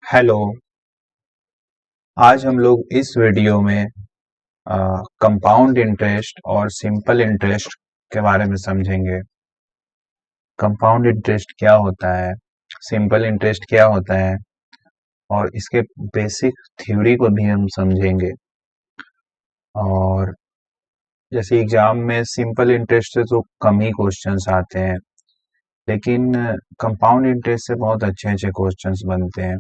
Hello. आज हम लोग इस वीडियो में कंपाउंड इंटरेस्ट और सिंपल इंटरेस्ट के बारे में समझेंगे। कंपाउंड इंटरेस्ट क्या होता है, सिंपल इंटरेस्ट क्या होता है और इसके बेसिक थ्योरी को भी हम समझेंगे। और जैसे एग्जाम में सिंपल इंटरेस्ट से तो कम ही क्वेश्चंस आते हैं, लेकिन कंपाउंड इंटरेस्ट से बहुत अच्छे अच्छे क्वेश्चंस बनते हैं।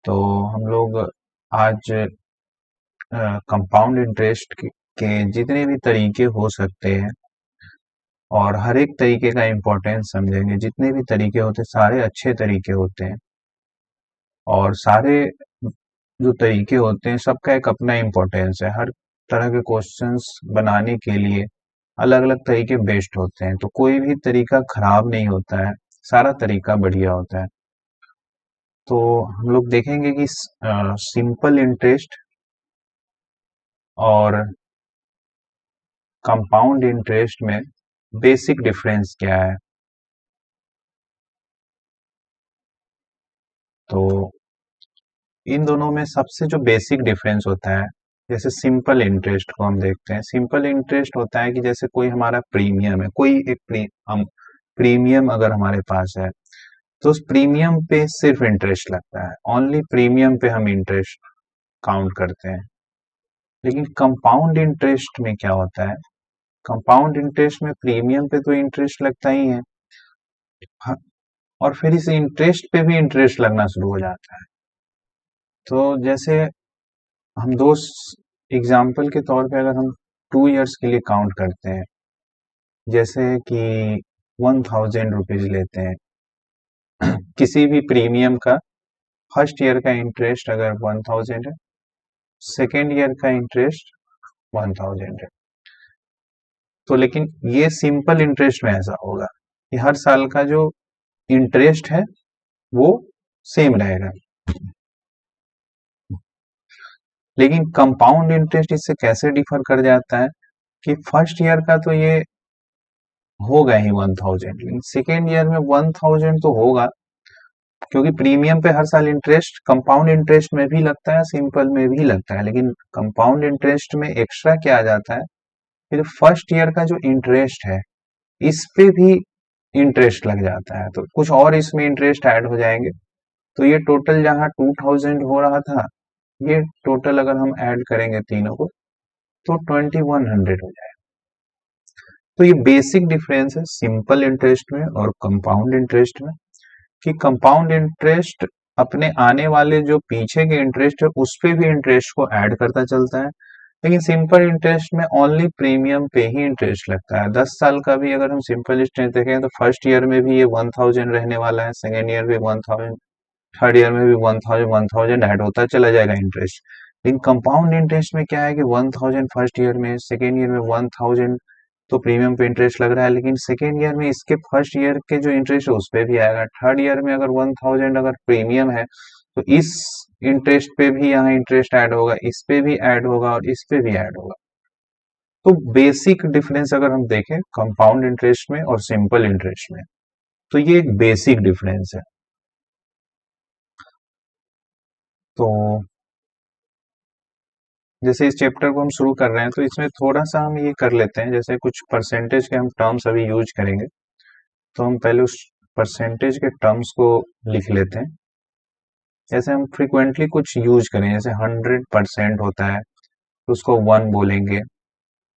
तो हम लोग आज कंपाउंड इंटरेस्ट के जितने भी तरीके हो सकते हैं और हर एक तरीके का इम्पोर्टेंस समझेंगे। जितने भी तरीके होते हैं सारे अच्छे तरीके होते हैं और सारे जो तरीके होते हैं सबका एक अपना इम्पोर्टेंस है। हर तरह के क्वेश्चंस बनाने के लिए अलग अलग तरीके बेस्ट होते हैं, तो कोई भी तरीका खराब नहीं होता है, सारा तरीका बढ़िया होता है। तो हम लोग देखेंगे कि सिंपल इंटरेस्ट और कंपाउंड इंटरेस्ट में बेसिक डिफरेंस क्या है। तो इन दोनों में सबसे जो बेसिक डिफरेंस होता है, जैसे सिंपल इंटरेस्ट को हम देखते हैं। सिंपल इंटरेस्ट होता है कि जैसे कोई हमारा प्रीमियम है, कोई एक प्रीमियम अगर हमारे पास है तो उस प्रीमियम पे सिर्फ इंटरेस्ट लगता है, ओनली प्रीमियम पे हम इंटरेस्ट काउंट करते हैं। लेकिन कंपाउंड इंटरेस्ट में क्या होता है, कंपाउंड इंटरेस्ट में प्रीमियम पे तो इंटरेस्ट लगता ही है, हाँ, और फिर इस इंटरेस्ट पे भी इंटरेस्ट लगना शुरू हो जाता है। तो जैसे हम दो एग्जाम्पल के तौर पे अगर हम 2 इयर्स के लिए काउंट करते हैं, जैसे कि 1000 रुपीज लेते हैं किसी भी प्रीमियम का। फर्स्ट ईयर का इंटरेस्ट अगर 1000 है, सेकेंड ईयर का इंटरेस्ट 1000 है। तो लेकिन ये सिंपल इंटरेस्ट में ऐसा होगा कि हर साल का जो इंटरेस्ट है वो सेम रहेगा। लेकिन कंपाउंड इंटरेस्ट इससे कैसे डिफर कर जाता है कि फर्स्ट ईयर का तो ये होगा ही 1000, लेकिन सेकेंड ईयर में 1000 तो होगा, क्योंकि प्रीमियम पे हर साल इंटरेस्ट कंपाउंड इंटरेस्ट में भी लगता है, सिंपल में भी लगता है। लेकिन कंपाउंड इंटरेस्ट में एक्स्ट्रा क्या आ जाता है कि जो फर्स्ट ईयर का जो इंटरेस्ट है इस पे भी इंटरेस्ट लग जाता है, तो कुछ और इसमें इंटरेस्ट ऐड हो जाएंगे। तो ये टोटल जहां 2000 हो रहा था, ये टोटल अगर हम ऐड करेंगे तीनों को तो 2100 हो जाएगा। तो ये बेसिक डिफरेंस है सिंपल इंटरेस्ट में और कंपाउंड इंटरेस्ट में, कि कंपाउंड इंटरेस्ट अपने आने वाले जो पीछे के इंटरेस्ट है उस पे भी इंटरेस्ट को ऐड करता चलता है, लेकिन सिंपल इंटरेस्ट में ओनली प्रीमियम पे ही इंटरेस्ट लगता है। 10 साल का भी अगर हम सिंपल इंटरेस्ट देखें तो फर्स्ट ईयर में भी ये 1000 रहने वाला है, सेकेंड ईयर भी 1000, थर्ड ईयर में भी 1000 ऐड होता चला जाएगा इंटरेस्ट। लेकिन कंपाउंड इंटरेस्ट में क्या है कि 1000 फर्स्ट ईयर में, सेकेंड ईयर में 1000 तो प्रीमियम पे इंटरेस्ट लग रहा है, लेकिन सेकेंड ईयर में इसके फर्स्ट ईयर के जो इंटरेस्ट है उस पे भी आएगा। थर्ड ईयर में अगर 1000 अगर प्रीमियम है तो इस इंटरेस्ट पे भी यहाँ इंटरेस्ट ऐड होगा, इस पे भी ऐड होगा और इस पे भी ऐड होगा। तो बेसिक डिफरेंस अगर हम देखें कंपाउंड इंटरेस्ट में और सिंपल इंटरेस्ट में, तो ये एक बेसिक डिफरेंस है। तो जैसे इस चैप्टर को हम शुरू कर रहे हैं तो इसमें थोड़ा सा हम ये कर लेते हैं, जैसे कुछ परसेंटेज के हम टर्म्स अभी यूज करेंगे, तो हम पहले उस परसेंटेज के टर्म्स को लिख लेते हैं। जैसे हम फ्रिक्वेंटली कुछ यूज करें, जैसे 100% होता है तो उसको 1 बोलेंगे।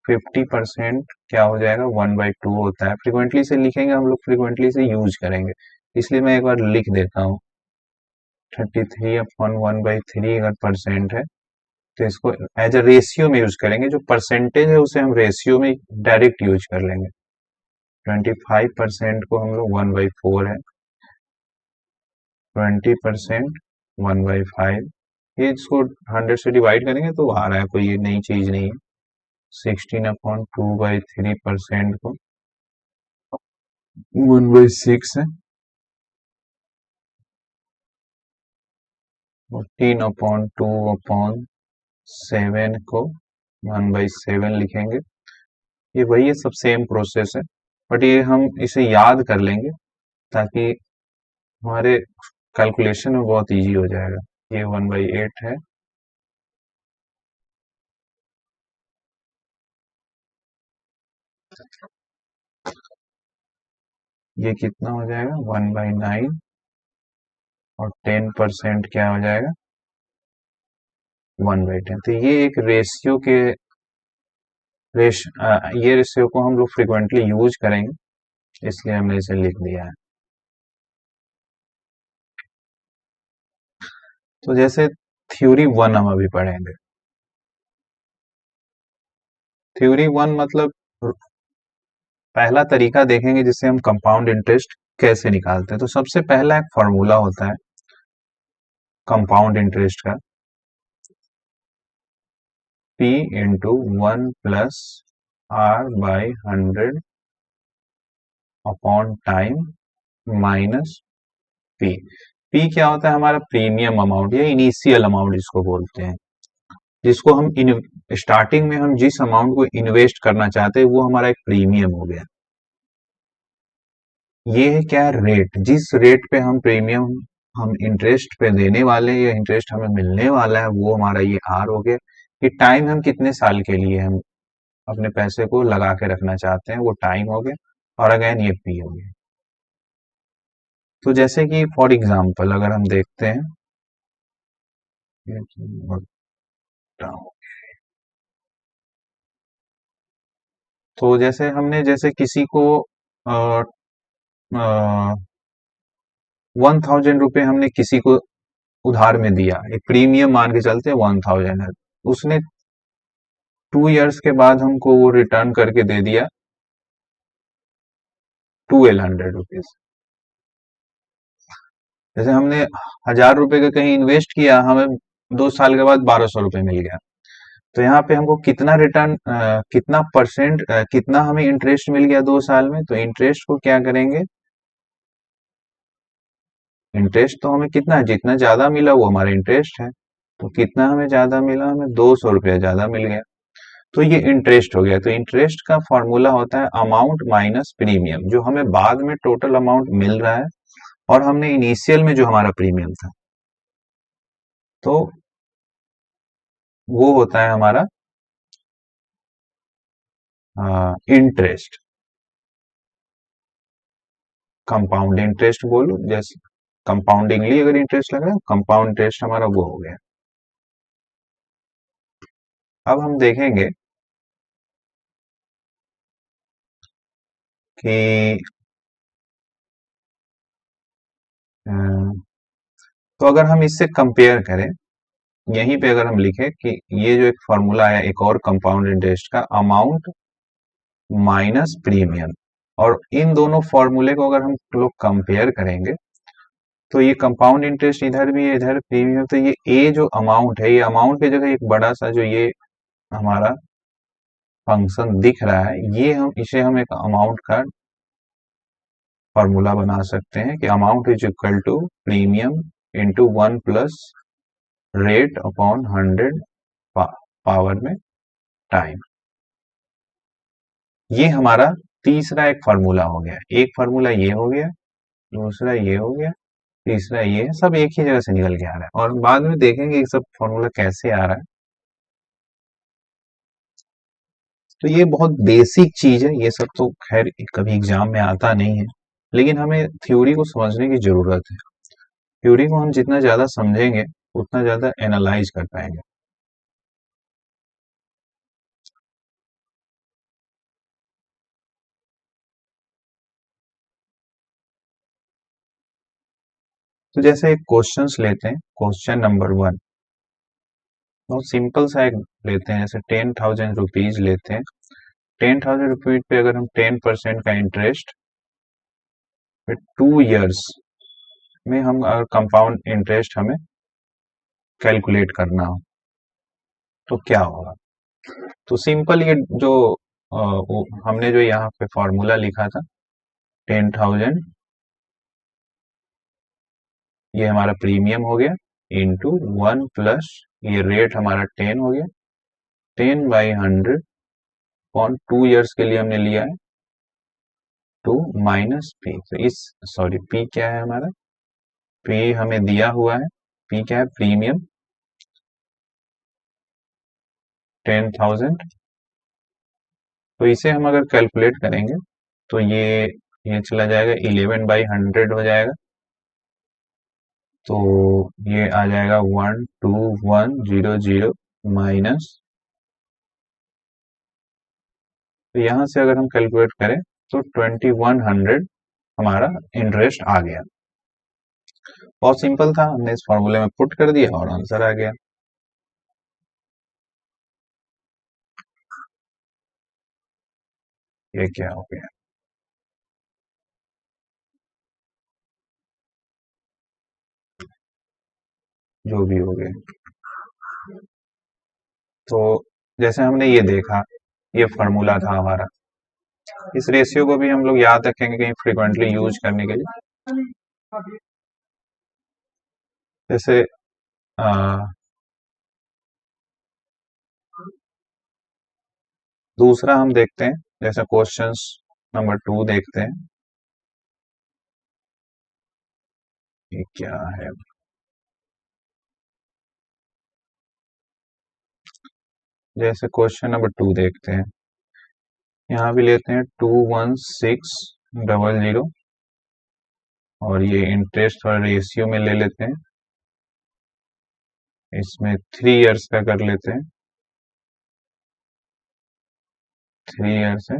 50% क्या हो जाएगा, 1/2 होता है। फ्रिक्वेंटली से लिखेंगे हम लोग, फ्रिक्वेंटली से यूज करेंगे, इसलिए मैं एक बार लिख देता हूँ। 33/1/3 अगर परसेंट है तो इसको एज अ रेशियो में यूज करेंगे। जो परसेंटेज है उसे हम रेशियो में डायरेक्ट यूज कर लेंगे। 25% को हम लोग 1/4 है, 20% 1/5, ये इसको 100 से डिवाइड करेंगे तो आ रहा है, कोई ये नई चीज नहीं है। 16/2/3% को 1/6 है। 14/2/7 को 1/7 लिखेंगे। ये वही है, सब सेम प्रोसेस है, बट ये हम इसे याद कर लेंगे ताकि हमारे कैलकुलेशन में बहुत इजी हो जाएगा। ये 1/8 है, ये कितना हो जाएगा 1/9, और 10% क्या हो जाएगा 1/10। तो ये एक रेशियो के ये रेशियो को हम लोग फ्रिक्वेंटली यूज करेंगे, इसलिए हमने इसे लिख दिया है। तो जैसे थ्योरी 1 हम अभी पढ़ेंगे। थ्योरी 1 मतलब पहला तरीका देखेंगे जिससे हम कंपाउंड इंटरेस्ट कैसे निकालते हैं। तो सबसे पहला एक फॉर्मूला होता है कंपाउंड इंटरेस्ट का, P into 1 + R/100 upon time minus P। P क्या होता है हमारा प्रीमियम अमाउंट या इनिशियल अमाउंट जिसको बोलते हैं, जिसको हम स्टार्टिंग में हम जिस अमाउंट को इन्वेस्ट करना चाहते हैं वो हमारा एक प्रीमियम हो गया। ये है क्या रेट, जिस रेट पे हम प्रीमियम हम इंटरेस्ट पे देने वाले हैं या इंटरेस्ट हमें मिलने वाला है वो हमारा ये आर हो गया। कि टाइम हम कितने साल के लिए हम अपने पैसे को लगा के रखना चाहते हैं वो टाइम हो गया, और अगेन ये पी हो गया। तो जैसे कि फॉर एग्जांपल अगर हम देखते हैं, तो जैसे हमने जैसे किसी को 1,000 रुपये हमने किसी को उधार में दिया, एक प्रीमियम मान के चलते 1,000 है, उसने 2 इयर्स के बाद हमको वो रिटर्न करके दे दिया 1,200 रुपीज। जैसे हमने 1,000 रुपए का कहीं इन्वेस्ट किया, हमें 2 साल के बाद 1,200 रुपये मिल गया। तो यहाँ पे हमको कितना रिटर्न, कितना परसेंट, कितना हमें इंटरेस्ट मिल गया 2 साल में। तो इंटरेस्ट को क्या करेंगे, इंटरेस्ट तो हमें कितना है, जितना ज्यादा मिला वो हमारा इंटरेस्ट है। तो कितना हमें ज्यादा मिला, हमें 200 रुपया ज्यादा मिल गया। तो ये इंटरेस्ट हो गया। तो इंटरेस्ट का फॉर्मूला होता है अमाउंट माइनस प्रीमियम, जो हमें बाद में टोटल अमाउंट मिल रहा है और हमने इनिशियल में जो हमारा प्रीमियम था, तो वो होता है हमारा इंटरेस्ट। कंपाउंड इंटरेस्ट बोलो, जैसे कंपाउंडिंगली अगर इंटरेस्ट लग रहा है कंपाउंड इंटरेस्ट हमारा वो हो गया। अब हम देखेंगे कि अ, तो अगर हम इससे कंपेयर करें, यहीं पे अगर हम लिखें कि ये जो एक फॉर्मूला है एक और कंपाउंड इंटरेस्ट का, अमाउंट माइनस प्रीमियम, और इन दोनों फॉर्मूले को अगर हम लोग कंपेयर करेंगे तो ये कंपाउंड इंटरेस्ट इधर भी है इधर प्रीमियम। तो ये ए जो अमाउंट है, ये अमाउंट की जगह एक बड़ा सा जो ये हमारा फंक्शन दिख रहा है, ये हम इसे हम एक अमाउंट का फॉर्मूला बना सकते हैं कि amount is equal to premium into 1 + rate upon 100 power में टाइम। ये हमारा तीसरा एक फॉर्मूला हो गया। एक फॉर्मूला ये हो गया, दूसरा ये हो गया, तीसरा ये है, सब एक ही जगह से निकल के आ रहा है। और बाद में देखेंगे ये सब फॉर्मूला कैसे आ रहा है। तो ये बहुत बेसिक चीज है, ये सब तो खैर कभी एग्जाम में आता नहीं है, लेकिन हमें थ्योरी को समझने की जरूरत है। थ्योरी को हम जितना ज्यादा समझेंगे उतना ज्यादा एनालाइज कर पाएंगे। तो जैसे एक क्वेश्चंस लेते हैं, क्वेश्चन नंबर 1 बहुत सिंपल सा एक लेते हैं, जैसे 10,000 रुपीज लेते हैं। 10,000 रुपीज पे अगर हम 10% का इंटरेस्ट 2 इयर्स में हम अगर कंपाउंड इंटरेस्ट हमें कैलकुलेट करना हो तो क्या होगा। तो सिंपल ये जो हमने जो यहाँ पे फॉर्मूला लिखा था 10,000, ये हमारा प्रीमियम हो गया इंटू 1 + ये रेट हमारा 10 हो गया, 10/100 अपॉन 2 इयर्स के लिए हमने लिया है 2 माइनस पी। तो इस सॉरी पी क्या है हमारा तो ये हमें दिया हुआ है, पी क्या है, प्रीमियम 10,000। तो इसे हम अगर कैलकुलेट करेंगे तो ये चला जाएगा 11/100 हो जाएगा। तो ये आ जाएगा 12100 माइनस, तो यहाँ से अगर हम कैलकुलेट करें तो 2100 हमारा इंटरेस्ट आ गया। बहुत सिंपल था, हमने इस फॉर्मूले में पुट कर दिया और आंसर आ गया। ये क्या हो गया, जो भी हो गया। तो जैसे हमने ये देखा, ये फॉर्मूला था हमारा। इस रेशियो को भी हम लोग याद रखेंगे कहीं फ्रिक्वेंटली यूज करने के लिए। जैसे आ, दूसरा हम देखते हैं, जैसे क्वेश्चंस नंबर 2 देखते हैं। ये क्या है, जैसे क्वेश्चन नंबर 2 देखते हैं। यहाँ भी लेते हैं 21600 और ये इंटरेस्ट और रेशियो में ले लेते हैं। इसमें 3 इयर्स का कर लेते हैं, 3 इयर्स है।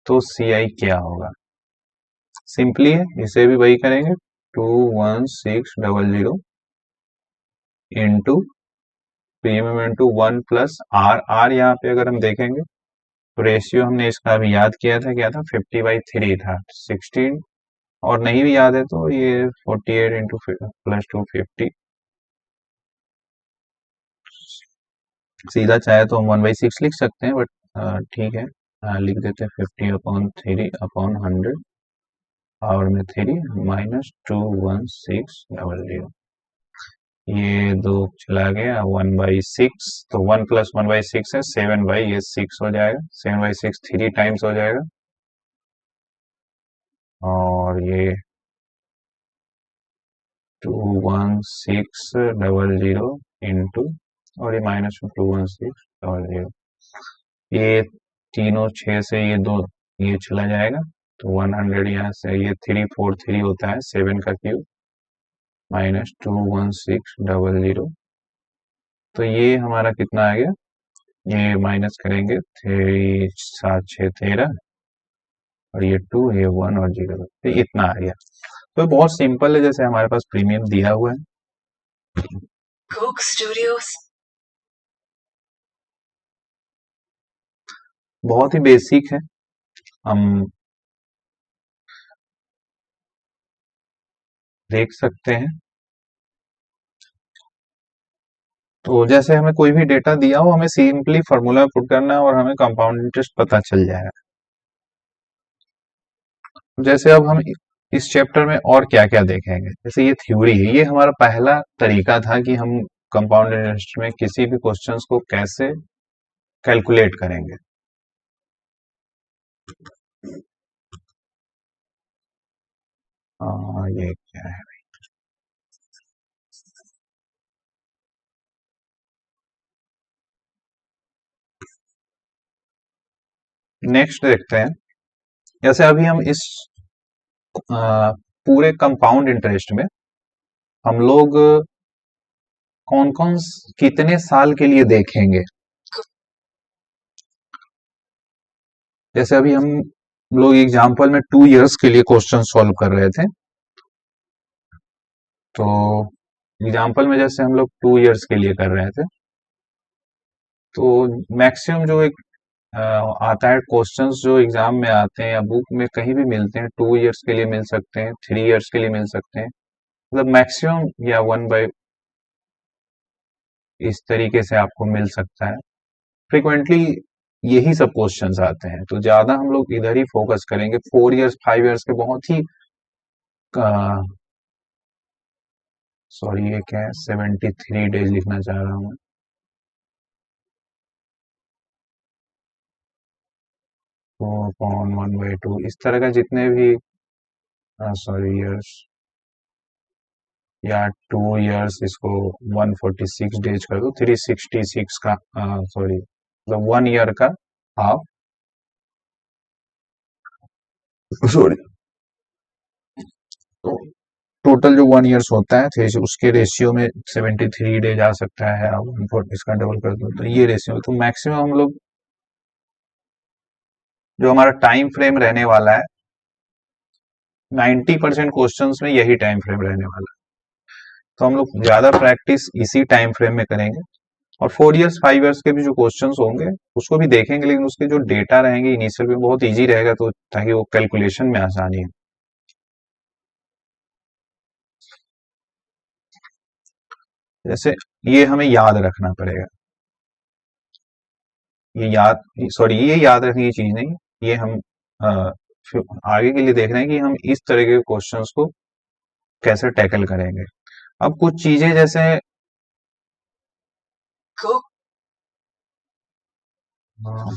तो सी आई क्या होगा, सिंपली है, इसे भी वही करेंगे 21600 into premium into 1 plus r यहाँ पे अगर हम देखेंगे तो रेशियो हमने इसका अभी याद किया था, क्या था, 50/3 था, 16। और नहीं भी याद है तो ये 48 इंटू प्लस 250। सीधा चाहे तो हम 1/6 लिख सकते हैं, बट ठीक है, लिख देते हैं 50/3/100 और में 3 माइनस 21600। ये दो चला गया, 1/6, तो 1 प्लस 1/6 है 7/6 हो जाएगा, 7/6 3 टाइम्स हो जाएगा। और ये 21600 इंटू, और ये माइनस 21600, ये तीनों 6 से ये दो ये चला जाएगा, तो 100 यहाँ से, ये 343 होता है 7 का क्यूब माइनस 21600। तो ये हमारा कितना आ गया, ये माइनस करेंगे 3 7 6 13, और ये 2, ये 1 और 0, तो इतना आ गया। तो बहुत सिंपल है, जैसे हमारे पास प्रीमियम दिया हुआ है। Coke Studios बहुत ही बेसिक है, हम देख सकते हैं। तो जैसे हमें कोई भी डेटा दिया हो, हमें सिंपली फॉर्मूला पुट करना है और हमें कंपाउंड इंटरेस्ट पता चल जाएगा। जैसे अब हम इस चैप्टर में और क्या क्या देखेंगे, जैसे ये थ्योरी है, ये हमारा पहला तरीका था कि हम कंपाउंड इंटरेस्ट में किसी भी क्वेश्चंस को कैसे कैलकुलेट करेंगे। ये क्या है, नेक्स्ट देखते हैं। जैसे अभी हम इस पूरे कंपाउंड इंटरेस्ट में हम लोग कौन कौन कितने साल के लिए देखेंगे। जैसे अभी हम लोग एग्जाम्पल में 2 इयर्स के लिए क्वेश्चन सॉल्व कर रहे थे, तो एग्जाम्पल में जैसे हम लोग 2 इयर्स के लिए कर रहे थे, तो मैक्सिमम जो एक आता है क्वेश्चंस जो एग्जाम में आते हैं या बुक में कहीं भी मिलते हैं, 2 इयर्स के लिए मिल सकते हैं, 3 इयर्स के लिए मिल सकते हैं, मतलब मैक्सिमम या 1 बाय इस तरीके से आपको मिल सकता है। फ्रिक्वेंटली यही सब क्वेश्चंस आते हैं, तो ज्यादा हम लोग इधर ही फोकस करेंगे। 4 इयर्स 5 इयर्स के बहुत ही, सॉरी ये क्या है, 73 डेज लिखना चाह रहा हूँ। 4/1/2 इस तरह का जितने भी, सॉरी इयर्स, या 2 इयर्स, इसको 146 डेज कर दो, 366 का, सॉरी मतलब 1 ईयर का हाफ, सॉरी, तो टोटल जो 1 ईयर्स होता है थे उसके रेशियो में 73 डेज आ सकता है। अब 140 इसका डबल कर दो तो ये रेशियो, तो मैक्सिमम हम लोग जो हमारा टाइम फ्रेम रहने वाला है, 90% क्वेश्चन में यही टाइम फ्रेम रहने वाला है। तो हम लोग ज्यादा प्रैक्टिस इसी टाइम फ्रेम में करेंगे। और 4 इयर्स 5 इयर्स के भी जो क्वेश्चंस होंगे उसको भी देखेंगे, लेकिन उसके जो डेटा रहेंगे इनिशियल में बहुत इजी रहेगा, तो ताकि वो कैलकुलेशन में आसानी हो। जैसे ये हमें याद रखना पड़ेगा, ये याद, सॉरी ये याद रखने की चीज नहीं, ये हम अ, फिर आगे के लिए देख रहे हैं कि हम इस तरह के क्वेश्चंस को कैसे टैकल करेंगे। अब कुछ चीजें जैसे अ,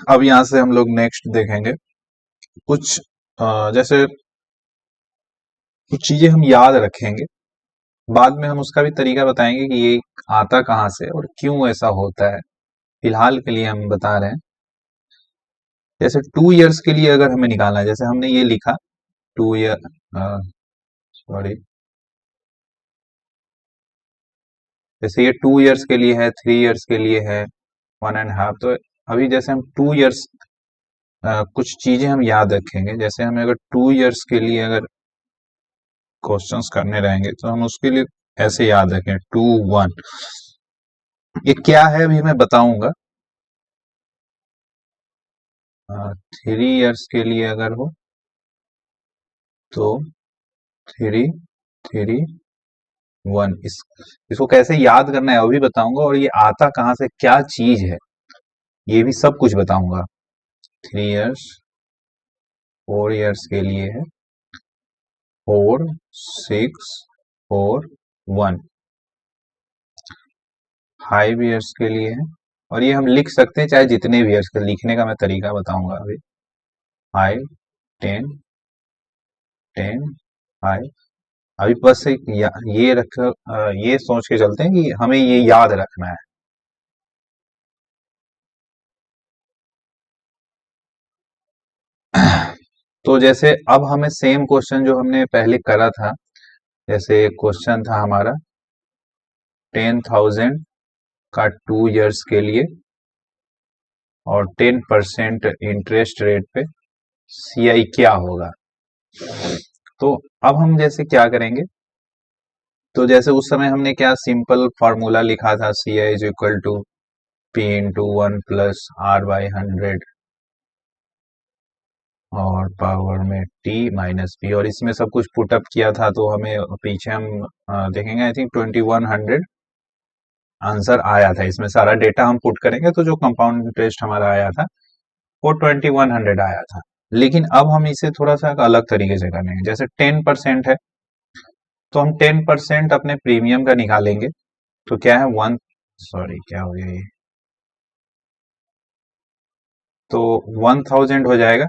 अब यहाँ से हम लोग नेक्स्ट देखेंगे कुछ जैसे कुछ चीजें हम याद रखेंगे, बाद में हम उसका भी तरीका बताएंगे कि ये आता कहाँ से और क्यों ऐसा होता है। फिलहाल के लिए हम बता रहे हैं, जैसे 2 इयर्स के लिए अगर हमें निकालना है, जैसे हमने ये लिखा 2 ईयर, सॉरी, जैसे ये 2 इयर्स के लिए है, 3 इयर्स के लिए है, 1.5, तो अभी जैसे हम 2 इयर्स, कुछ चीजें हम याद रखेंगे। जैसे हमें अगर 2 इयर्स के लिए अगर क्वेश्चंस करने रहेंगे तो हम उसके लिए ऐसे याद रखें 2 1, ये क्या है अभी मैं बताऊंगा। 3 इयर्स के लिए अगर हो तो 3 3 1, इसको कैसे याद करना है वो भी बताऊंगा, और ये आता कहाँ से, क्या चीज है, ये भी सब कुछ बताऊंगा। 3 इयर्स, 4 इयर्स के लिए है, 4 6 4 1, 5 इयर्स के लिए है, और ये हम लिख सकते हैं चाहे जितने भी इयर्स का, लिखने का मैं तरीका बताऊंगा अभी। 5 10 10 5, अभी बस एक ये रख, ये सोच के चलते हैं कि हमें ये याद रखना है। तो जैसे अब हमें सेम क्वेश्चन जो हमने पहले करा था, जैसे क्वेश्चन था हमारा 10,000 का 2 इयर्स के लिए और 10% इंटरेस्ट रेट पे सीआई क्या होगा। तो अब हम जैसे क्या करेंगे, तो जैसे उस समय हमने क्या सिंपल फॉर्मूला लिखा था, CI is equal to p into 1 plus R/100 और पावर में t - p, और इसमें सब कुछ पुटअप किया था, तो हमें पीछे हम देखेंगे आई थिंक 2100 आंसर आया था। इसमें सारा डेटा हम पुट करेंगे तो जो कंपाउंड इंटरेस्ट हमारा आया था वो 2100 आया था। लेकिन अब हम इसे थोड़ा सा अलग तरीके से करेंगे, जैसे 10% है तो हम 10% अपने प्रीमियम का निकालेंगे, तो क्या है वन, सॉरी क्या हो गया ये, तो 1000 हो जाएगा,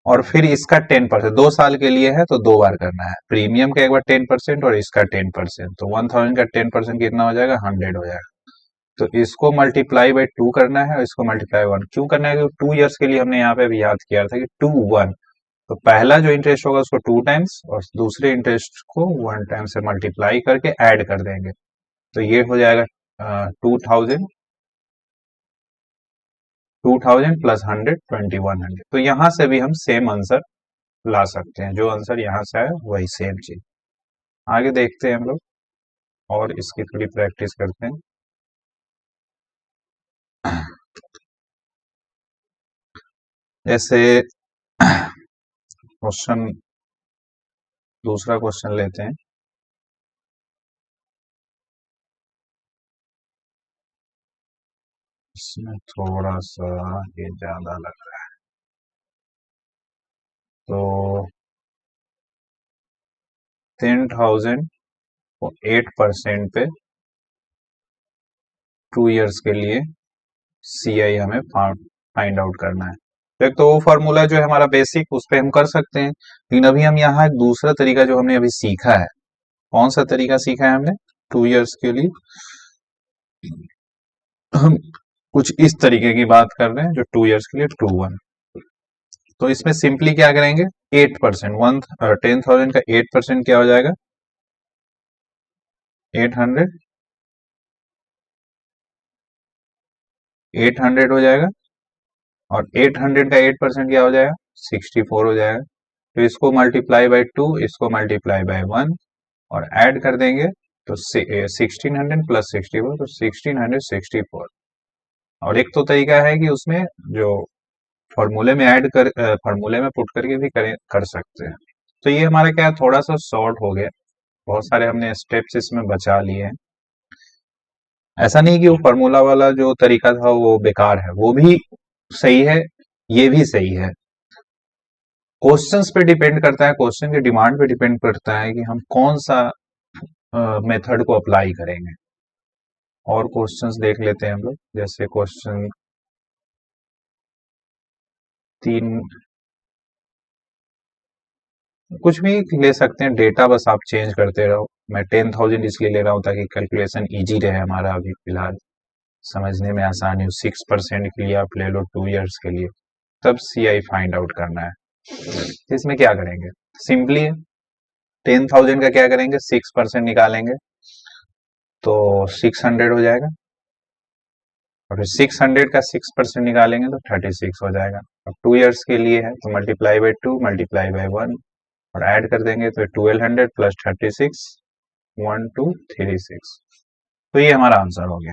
और फिर इसका 10%, 2 साल के लिए है तो 2 बार करना है, प्रीमियम का एक बार 10% और इसका 10%, तो 1000 का 10% कितना हो जाएगा, 100 हो जाएगा। तो इसको मल्टीप्लाई बाई 2 करना है और इसको मल्टीप्लाई 1 क्यों करना है, क्योंकि 2 इयर्स के लिए हमने यहाँ पे भी याद किया था कि 2 1, तो पहला जो इंटरेस्ट होगा उसको 2 टाइम्स और दूसरे इंटरेस्ट को 1 टाइम से मल्टीप्लाई करके ऐड कर देंगे, तो ये हो जाएगा 2000, 2000 प्लस 100 2100। तो यहां से भी हम सेम आंसर ला सकते हैं, जो आंसर यहाँ से आया वही सेम चीज। आगे देखते हैं हम लोग और इसकी थोड़ी प्रैक्टिस करते हैं। जैसे क्वेश्चन, दूसरा क्वेश्चन लेते हैं। इसमें थोड़ा सा ये ज्यादा लग रहा है, तो 10,000 8% पे 2 इयर्स के लिए CI हमें फाइंड आउट करना है। तो एक तो वो फॉर्मूला जो है हमारा बेसिक, उस पे हम कर सकते हैं, लेकिन अभी हम यहाँ एक दूसरा तरीका जो हमने अभी सीखा है, कौन सा तरीका सीखा है हमने 2 इयर्स के लिए, हम कुछ इस तरीके की बात कर रहे हैं जो 2 इयर्स के लिए 2-1। तो इसमें सिंपली क्या करेंगे, 8%, 10,000 का 8% क्या हो जाएगा, 800, 800 हो जाएगा, और 800 का 8% क्या हो जाएगा, 64 हो जाएगा। तो इसको मल्टीप्लाई बाय 2, इसको मल्टीप्लाई बाय 1 और ऐड कर देंगे तो 1600 प्लस 64, तो 1664। और एक तो तरीका है कि उसमें जो फॉर्मूले में ऐड कर फॉर्मूले में पुट करके भी कर सकते हैं। तो ये हमारा क्या है, थोड़ा सा शॉर्ट हो गया, बहुत सारे हमने स्टेप्स इसमें बचा लिए हैं। ऐसा नहीं कि वो फॉर्मूला वाला जो तरीका था वो बेकार है, वो भी सही है, ये भी सही है। क्वेश्चंस पे डिपेंड करता है, क्वेश्चन की डिमांड पे डिपेंड करता है कि हम कौन सा मेथड को अप्लाई करेंगे। और क्वेश्चंस देख लेते हैं हम लोग, जैसे क्वेश्चन 3, कुछ भी ले सकते हैं, डेटा बस आप चेंज करते रहो। मैं 10,000 इसलिए ले रहा हूँ ताकि कैलकुलेशन इजी रहे हमारा, अभी फिलहाल समझने में आसानी हो। 6% के लिए आप ले लो 2 इयर्स के लिए, तब CI फाइंड आउट करना है। तो इसमें क्या करेंगे, सिंपली 10,000 का क्या करेंगे, 6% निकालेंगे तो 600 हो जाएगा, और फिर 600 का 6% निकालेंगे तो 36 हो जाएगा। अब 2 इयर्स के लिए है तो मल्टीप्लाई बाय 2 मल्टीप्लाई बाय 1 और ऐड कर देंगे तो 1200 प्लस 36, 1236। तो ये हमारा आंसर हो गया।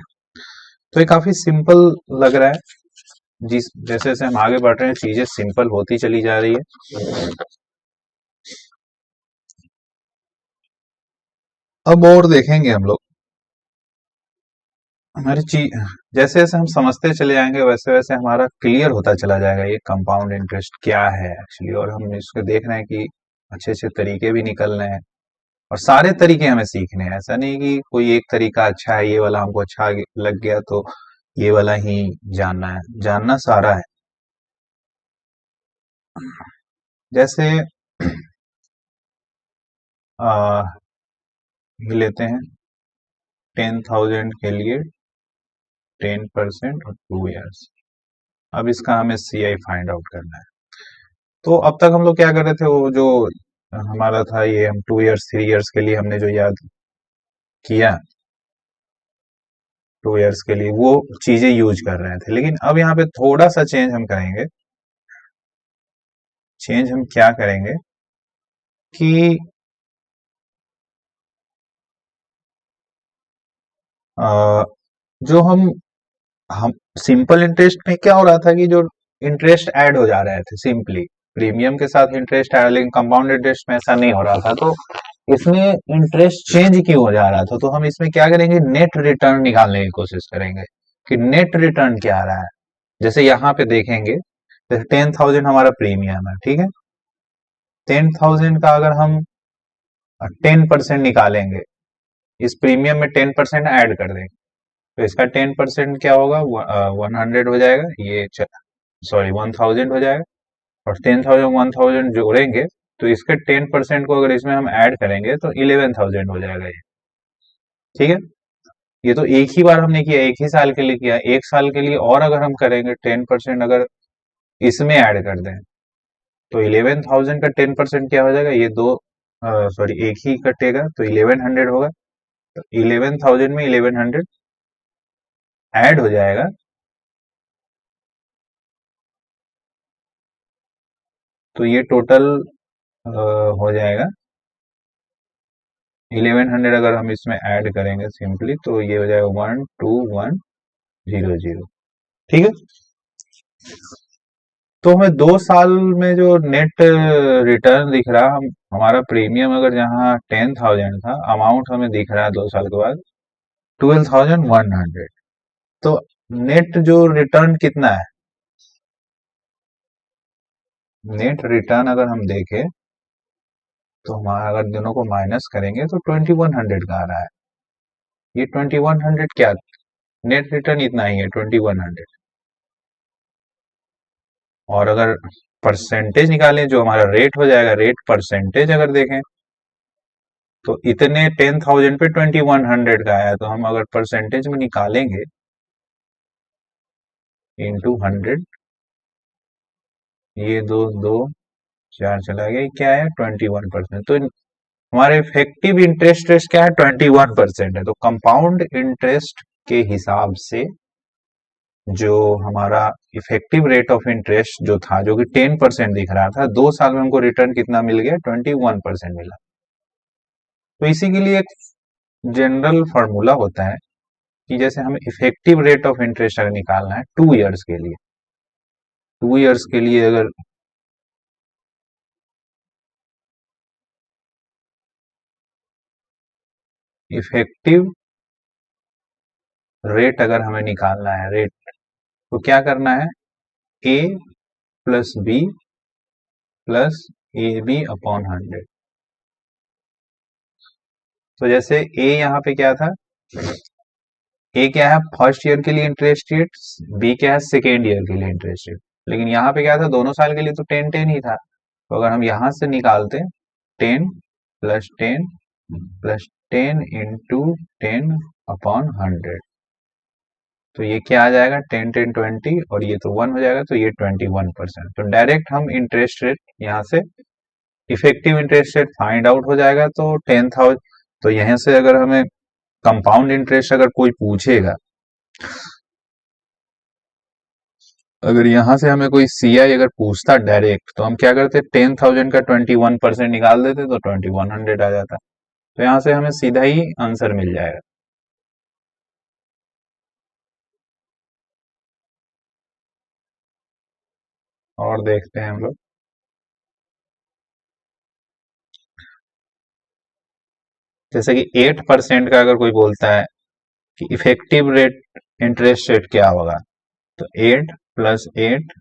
तो ये काफी सिंपल लग रहा है, जिस जैसे जैसे हम आगे बढ़ रहे हैं चीजें सिंपल होती चली जा रही है। अब और देखेंगे हम लोग, हमारी चीज जैसे जैसे हम समझते चले जाएंगे वैसे वैसे हमारा क्लियर होता चला जाएगा ये कंपाउंड इंटरेस्ट क्या है एक्चुअली, और हम इसको देख रहे हैं कि अच्छे अच्छे तरीके भी निकल रहे हैं, और सारे तरीके हमें सीखने हैं। ऐसा नहीं कि कोई एक तरीका अच्छा है, ये वाला हमको अच्छा लग गया तो ये वाला ही जानना है, जानना सारा है। जैसे आ, ये लेते हैं 10,000 के लिए 10% और 2 इयर्स। अब इसका हमें CI फाइंड आउट करना है। तो अब तक हम लोग क्या कर रहे थे, वो जो हमारा था ये, हम 2 इयर्स 3 इयर्स के लिए हमने जो याद किया, 2 इयर्स के लिए वो चीजें यूज कर रहे थे। लेकिन अब यहाँ पे थोड़ा सा चेंज हम करेंगे। चेंज हम क्या करेंगे कि अ, जो हम सिंपल इंटरेस्ट में क्या हो रहा था कि जो इंटरेस्ट ऐड हो जा रहे थे सिंपली प्रीमियम के साथ इंटरेस्ट ऐड, लेकिन कंपाउंड इंटरेस्ट में ऐसा नहीं हो रहा था। तो इसमें इंटरेस्ट चेंज क्यों हो जा रहा था, तो हम इसमें क्या करेंगे, नेट रिटर्न निकालने की कोशिश करेंगे कि नेट रिटर्न क्या आ रहा है। जैसे यहाँ पे देखेंगे, जैसे 10,000 हमारा प्रीमियम है, ठीक है, 10,000 का अगर हम 10% निकालेंगे, इस प्रीमियम में 10% ऐड कर देंगे तो इसका 10% क्या होगा, 100 हो जाएगा, ये सॉरी 1,000 हो जाएगा, और 10,000 1,000 जोड़ेंगे तो इसके 10% को अगर इसमें हम ऐड करेंगे तो 11,000 हो जाएगा ये, ठीक है। ये तो एक ही बार हमने किया, एक ही साल के लिए किया, एक साल के लिए और अगर हम करेंगे 10% अगर इसमें ऐड कर दें तो 11,000 का 10% क्या हो जाएगा, ये दो सॉरी एक ही कटेगा तो 1100 होगा, तो 11,000 में 1100 ऐड हो जाएगा, तो ये टोटल हो जाएगा 1100। अगर हम इसमें ऐड करेंगे सिंपली तो ये हो जाएगा 12,100, ठीक है। तो हमें 2 साल में जो नेट रिटर्न दिख रहा, हम हमारा प्रीमियम अगर जहाँ 10,000 था, अमाउंट हमें दिख रहा है 2 साल के बाद 12,100। तो नेट जो रिटर्न कितना है, नेट रिटर्न अगर हम देखें तो हमारा अगर दोनों को माइनस करेंगे तो 2100 का आ रहा है। ये 2100 क्या, नेट रिटर्न इतना ही है 2100। और अगर परसेंटेज निकालें जो हमारा रेट हो जाएगा, रेट परसेंटेज अगर देखें तो इतने 10,000 पे 2100 का आया, तो हम अगर परसेंटेज में निकालेंगे इंटू 100, ये दो दो चार चला गया, क्या है 21%। तो हमारे इफेक्टिव इंटरेस्ट रेट क्या है 21% है। तो कंपाउंड इंटरेस्ट के हिसाब से जो हमारा इफेक्टिव रेट ऑफ इंटरेस्ट जो था, जो कि 10% दिख रहा था, 2 साल में हमको रिटर्न कितना मिल गया 21% मिला। तो इसी के लिए एक जनरल फॉर्मूला होता है कि जैसे हमें इफेक्टिव रेट ऑफ इंटरेस्ट अगर निकालना है 2 इयर्स के लिए, 2 इयर्स के लिए अगर इफेक्टिव रेट अगर हमें निकालना है रेट, तो क्या करना है, A plus B plus A B upon 100। तो जैसे ए यहाँ पे क्या था, ए क्या है फर्स्ट ईयर के लिए इंटरेस्ट रेट, बी क्या है सेकेंड ईयर के लिए इंटरेस्ट रेट। लेकिन यहाँ पे क्या था, दोनों साल के लिए तो 10-10 ही था। तो अगर हम यहाँ से निकालते 10 प्लस 10 इंटू 10/100, तो ये क्या आ जाएगा 10 10 20, और ये तो 1 हो जाएगा, तो ये 21%। तो डायरेक्ट हम इंटरेस्ट रेट यहाँ से effective interest rate find out हो जाएगा। तो 10,000, तो यहाँ से अगर हमें कंपाउंड इंटरेस्ट अगर कोई पूछेगा, अगर यहाँ से हमें कोई सीआई अगर पूछता डायरेक्ट, तो हम क्या करते 10,000 का 21% निकाल देते, तो 2100 आ जाता। तो यहाँ से हमें सीधा ही आंसर मिल जाएगा। और देखते हैं हम लोग, जैसे कि 8% का अगर कोई बोलता है कि इफेक्टिव रेट इंटरेस्ट रेट क्या होगा, तो 8 प्लस 8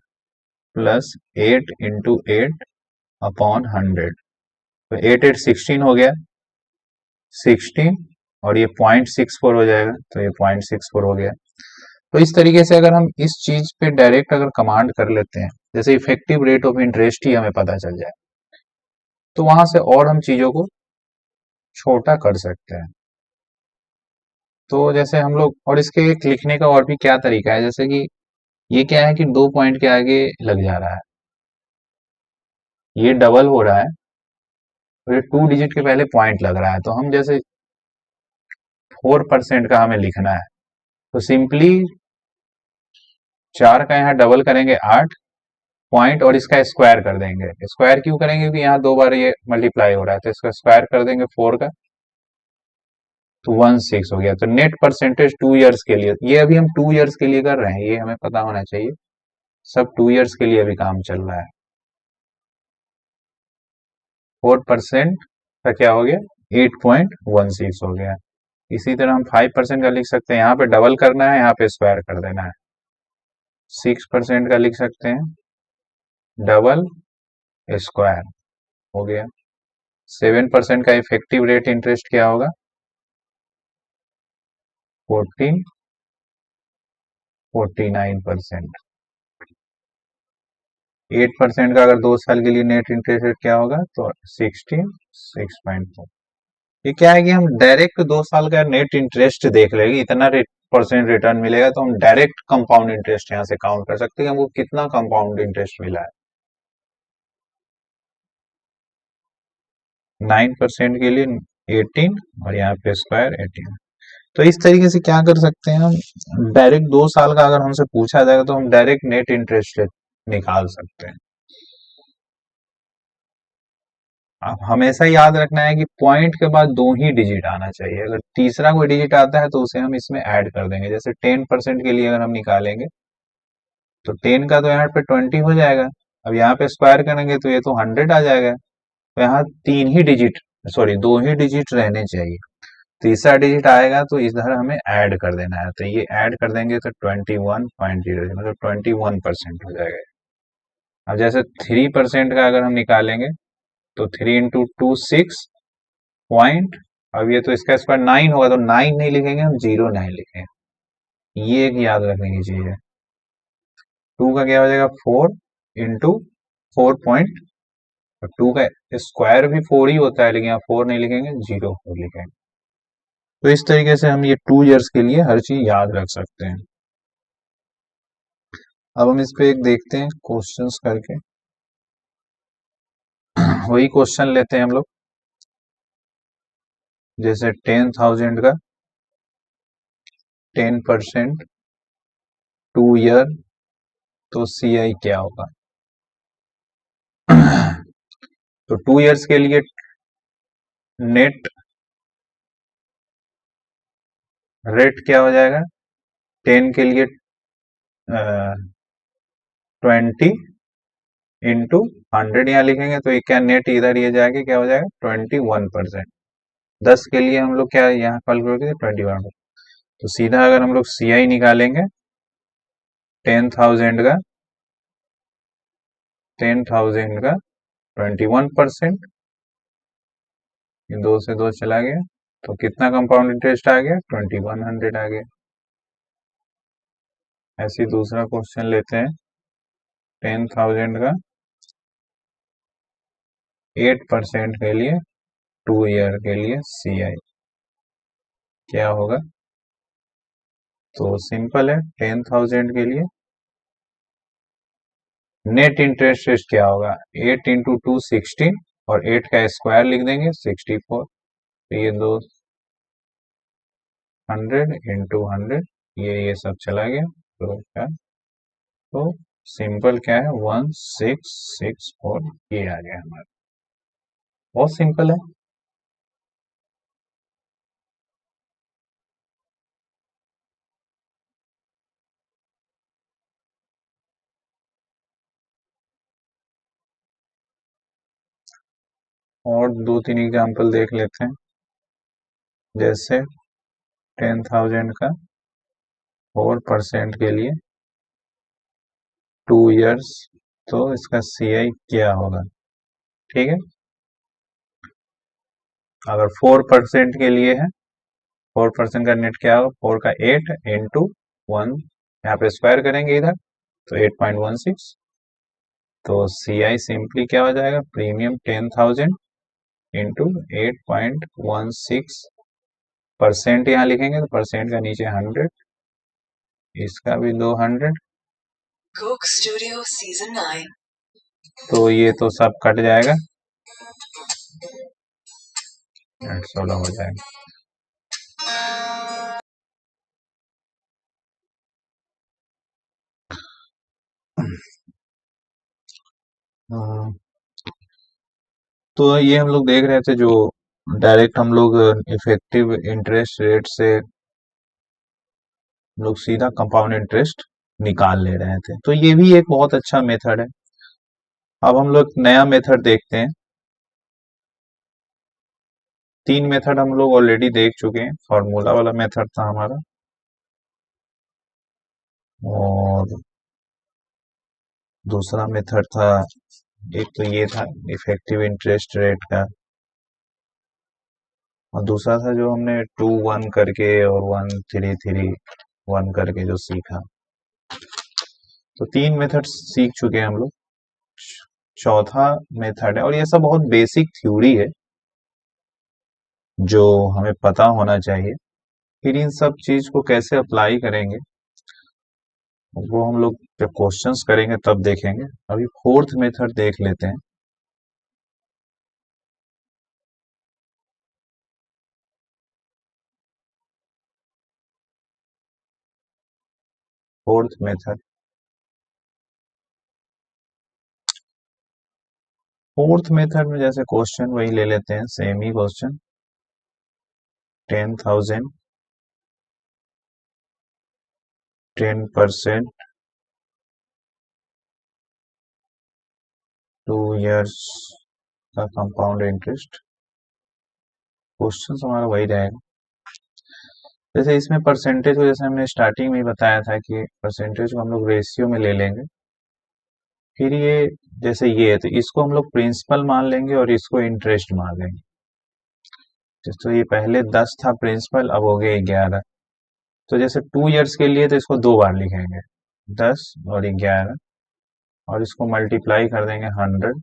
तो 8 8 16 हो गया, 16, और ये 0.64 हो जाएगा, तो ये 0.64 हो गया। तो इस तरीके से अगर हम इस चीज पे डायरेक्ट अगर कमांड कर लेते हैं, जैसे इफेक्टिव रेट ऑफ इंटरेस्ट ही हमें पता चल जाए, तो वहां से और हम चीजों को छोटा कर सकते हैं। तो जैसे हम लोग, और इसके एक लिखने का और भी क्या तरीका है, जैसे कि ये क्या है कि 2 पॉइंट के आगे लग जा रहा है, ये डबल हो रहा है, और ये 2 डिजिट के पहले पॉइंट लग रहा है। तो हम जैसे 4% का हमें लिखना है, तो सिंपली 4 का यहाँ डबल करेंगे 8 पॉइंट, और इसका स्क्वायर कर देंगे। स्क्वायर क्यों करेंगे, क्योंकि यहाँ 2 बार ये मल्टीप्लाई हो रहा है, तो इसका स्क्वायर कर देंगे 4 का, तो 16 हो गया। तो नेट परसेंटेज 2 इयर्स के लिए, ये अभी हम 2 इयर्स के लिए कर रहे हैं, ये हमें पता होना चाहिए, सब 2 इयर्स के लिए अभी काम चल रहा है। 4% का क्या हो गया 8.16 हो गया। इसी तरह हम 5% का लिख सकते हैं, यहाँ पे डबल करना है, यहाँ पे स्क्वायर कर देना है। 6% का लिख सकते हैं, डबल स्क्वायर हो गया। 7% का इफेक्टिव रेट इंटरेस्ट क्या होगा 49%। 8% का अगर 2 साल के लिए नेट इंटरेस्ट रेट क्या होगा, तो 66.4। ये क्या है कि हम डायरेक्ट 2 साल का नेट इंटरेस्ट देख लेंगे, इतना परसेंट रिटर्न मिलेगा, तो हम डायरेक्ट कंपाउंड इंटरेस्ट यहाँ से काउंट कर सकते हैं हमको कितना कंपाउंड इंटरेस्ट मिला है। 9% के लिए 18, और यहाँ पे स्क्वायर 18। तो इस तरीके से क्या कर सकते हैं हम, डायरेक्ट 2 साल का अगर हमसे पूछा जाएगा, तो हम डायरेक्ट नेट इंटरेस्ट रेट निकाल सकते हैं। अब हमेशा याद रखना है कि पॉइंट के बाद 2 ही डिजिट आना चाहिए, अगर तीसरा कोई डिजिट आता है तो उसे हम इसमें ऐड कर देंगे। जैसे 10% के लिए अगर हम निकालेंगे, तो 10 का तो यहाँ पे 20 हो जाएगा, अब यहाँ पे स्क्वायर करेंगे तो ये तो 100 आ जाएगा। तो यहाँ 3 ही डिजिट, सॉरी 2 ही डिजिट रहने चाहिए। तीसरा डिजिट आएगा तो इधर हमें ऐड कर देना है, तो ये ऐड कर देंगे तो 21.0, मतलब 21% हो जाएगा। अब जैसे 3% का अगर हम निकालेंगे, तो 3 into 2 6 पॉइंट, अब ये तो इसका स्क्वायर 9 होगा, तो 9 नहीं लिखेंगे हम, 0 9 लिखेंगे। ये एक याद रखने की चीज है। 2 का क्या हो जाएगा, 4 into 4 पॉइंट, 2 का स्क्वायर भी 4 ही होता है, लेकिन यहाँ 4 नहीं लिखेंगे, 0 4 लिखेंगे। तो इस तरीके से हम ये 2 इयर्स के लिए हर चीज याद रख सकते हैं। अब हम इस पे एक देखते हैं क्वेश्चंस करके। वही क्वेश्चन लेते हैं हम लोग, जैसे 10,000 का 10% 2 ईयर, तो CI क्या होगा। तो 2 इयर्स के लिए नेट रेट क्या हो जाएगा, 10 के लिए 20 into 100 यहाँ लिखेंगे, तो ये क्या नेट इधर ये जाएगा, क्या हो जाएगा 21%। 10 के लिए हम लोग क्या यहाँ कॉल करोगे, 21। तो सीधा अगर हम लोग CI निकालेंगे 10,000 का 21%, ये 2 से 2 चला गया, तो कितना कंपाउंड इंटरेस्ट आ गया, 2100 आ गया। ऐसे ही दूसरा क्वेश्चन लेते हैं, 10,000 का 8% के लिए 2 ईयर के लिए CI क्या होगा। तो सिंपल है, 10,000 के लिए नेट इंटरेस्ट रेट क्या होगा, 8 into 2 16, और 8 का स्क्वायर लिख देंगे 64, तो ये 200 into 100, ये सब चला गया, तो क्या, तो सिंपल क्या है 1664, ये आ गया हमारा, बहुत सिंपल है। और 2 3 एग्जाम्पल देख लेते हैं, जैसे 10,000 का 4% के लिए 2 इयर्स, तो इसका CI क्या होगा। ठीक है, अगर 4% के लिए है, 4% का नेट क्या होगा, 4 का 8 into 1, यहाँ पे स्क्वायर करेंगे इधर, तो 8.16, तो CI सिंपली क्या हो जाएगा, प्रीमियम 10,000 इंटू 8.16%, यहाँ लिखेंगे तो परसेंट का नीचे 100, इसका भी 200, Cook Studio Season 9, तो ये तो सब कट जाएगा, 16 हो जाएगा। तो ये हम लोग देख रहे थे, जो डायरेक्ट हम लोग इफेक्टिव इंटरेस्ट रेट से लोग सीधा कंपाउंड इंटरेस्ट निकाल ले रहे थे, तो ये भी एक बहुत अच्छा मेथड है। अब हम लोग नया मेथड देखते हैं। 3 मेथड हम लोग ऑलरेडी देख चुके हैं, फॉर्मूला वाला मेथड था हमारा, और दूसरा मेथड था, एक तो ये था इफेक्टिव इंटरेस्ट रेट का, और दूसरा था जो हमने 2 1 करके और 1 3 3 1 करके जो सीखा। तो 3 मेथड सीख चुके हैं हम लोग, चौथा मेथड है, और ये सब बहुत बेसिक थ्योरी है जो हमें पता होना चाहिए। फिर इन सब चीज को कैसे अप्लाई करेंगे वो हम लोग जब क्वेश्चंस करेंगे तब देखेंगे। अभी फोर्थ मेथड देख लेते हैं। फोर्थ मेथड, में जैसे क्वेश्चन वही ले लेते हैं, सेम ही क्वेश्चन, 10,000 10% 2 इयर्स का कंपाउंड इंटरेस्ट, क्वेश्चन हमारा वही रहेगा। जैसे इसमें परसेंटेज को, जैसे हमने स्टार्टिंग में ही बताया था कि परसेंटेज को हम लोग रेशियो में ले लेंगे, फिर ये जैसे ये है तो इसको हम लोग प्रिंसिपल मान लेंगे और इसको इंटरेस्ट मान लेंगे। तो ये पहले 10 था प्रिंसिपल, अब हो गया 11। तो जैसे 2 इयर्स के लिए तो इसको दो बार लिखेंगे, 10 और 11, और इसको मल्टीप्लाई कर देंगे 100,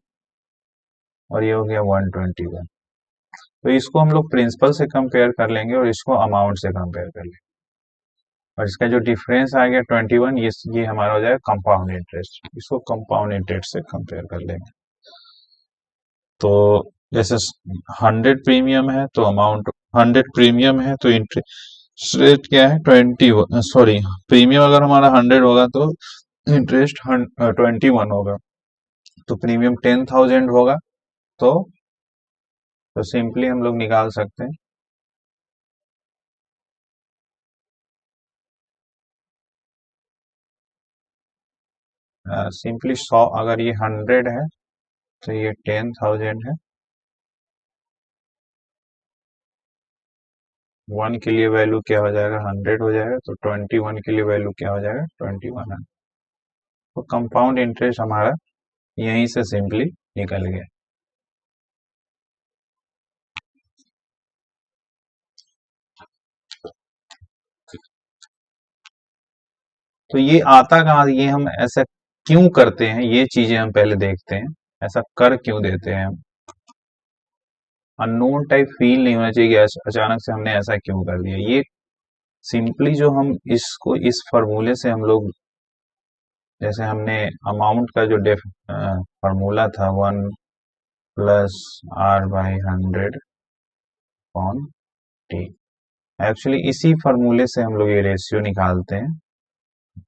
और ये हो गया 121। तो इसको हम लोग प्रिंसिपल से कंपेयर कर लेंगे और इसको अमाउंट से कंपेयर कर लेंगे, और इसका जो डिफरेंस आ गया 21, ये हमारा हो जाएगा कंपाउंड इंटरेस्ट। इसको कंपाउंड इंटरेस्ट से कंपेयर कर लेंगे। तो जैसे 100 प्रीमियम है तो अमाउंट 100 प्रीमियम है तो इंटरेस्ट रेट क्या है 20, सॉरी प्रीमियम अगर हमारा 100 होगा तो इंटरेस्ट 21 होगा। तो प्रीमियम 10,000 होगा, तो सिंपली हम लोग निकाल सकते हैं सिंपली 100, अगर ये 100 है तो ये 10,000 है। 1 के लिए वैल्यू क्या हो जाएगा 100 हो जाएगा, तो 21 के लिए वैल्यू क्या हो जाएगा 21 है। तो कंपाउंड इंटरेस्ट हमारा यहीं से सिंपली निकल गया। तो ये आता कहाँ से, ये हम ऐसा क्यों करते हैं, ये चीजें हम पहले देखते हैं, ऐसा कर क्यों देते हैं हम। अननोन टाइप फील नहीं होना चाहिए कि अचानक से हमने ऐसा क्यों कर दिया। ये सिंपली जो हम इसको इस फॉर्मूले से हम लोग, जैसे हमने अमाउंट का जो फॉर्मूला था 1 + R/100 अपॉन टी, एक्चुअली इसी फॉर्मूले से हम लोग ये रेशियो निकालते हैं।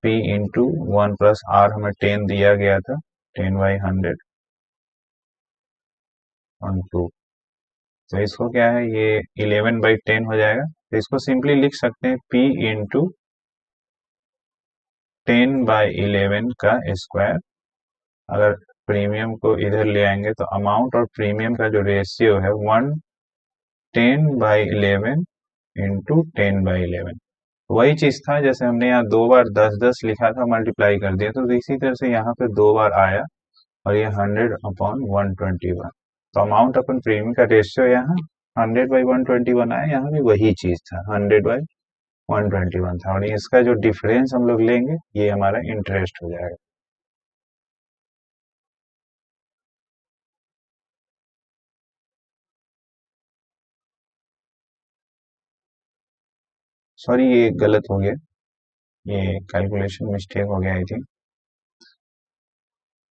P इंटू 1 + R हमें 10 दिया गया था, 10/100 ऑन 2। तो इसको क्या है, ये 11/10 हो जाएगा। तो इसको सिंपली लिख सकते हैं P इंटू 10/11 का स्क्वायर। अगर प्रीमियम को इधर ले आएंगे तो अमाउंट और प्रीमियम का जो रेशियो है 10/11 इंटू 10/11। वही चीज था जैसे हमने यहाँ 2 बार 10-10 लिखा था, मल्टीप्लाई कर दिया, तो इसी तरह से यहाँ पे 2 बार आया, और ये 100/121। तो अमाउंट अपन प्रीमियम का रेशियो यहाँ 100/121 आया, यहाँ भी वही चीज था 100/121 था, और इसका जो डिफरेंस हम लोग लेंगे ये हमारा इंटरेस्ट हो जाएगा। सॉरी ये गलत हो गया, ये कैलकुलेशन मिस्टेक हो गया आई थिंक।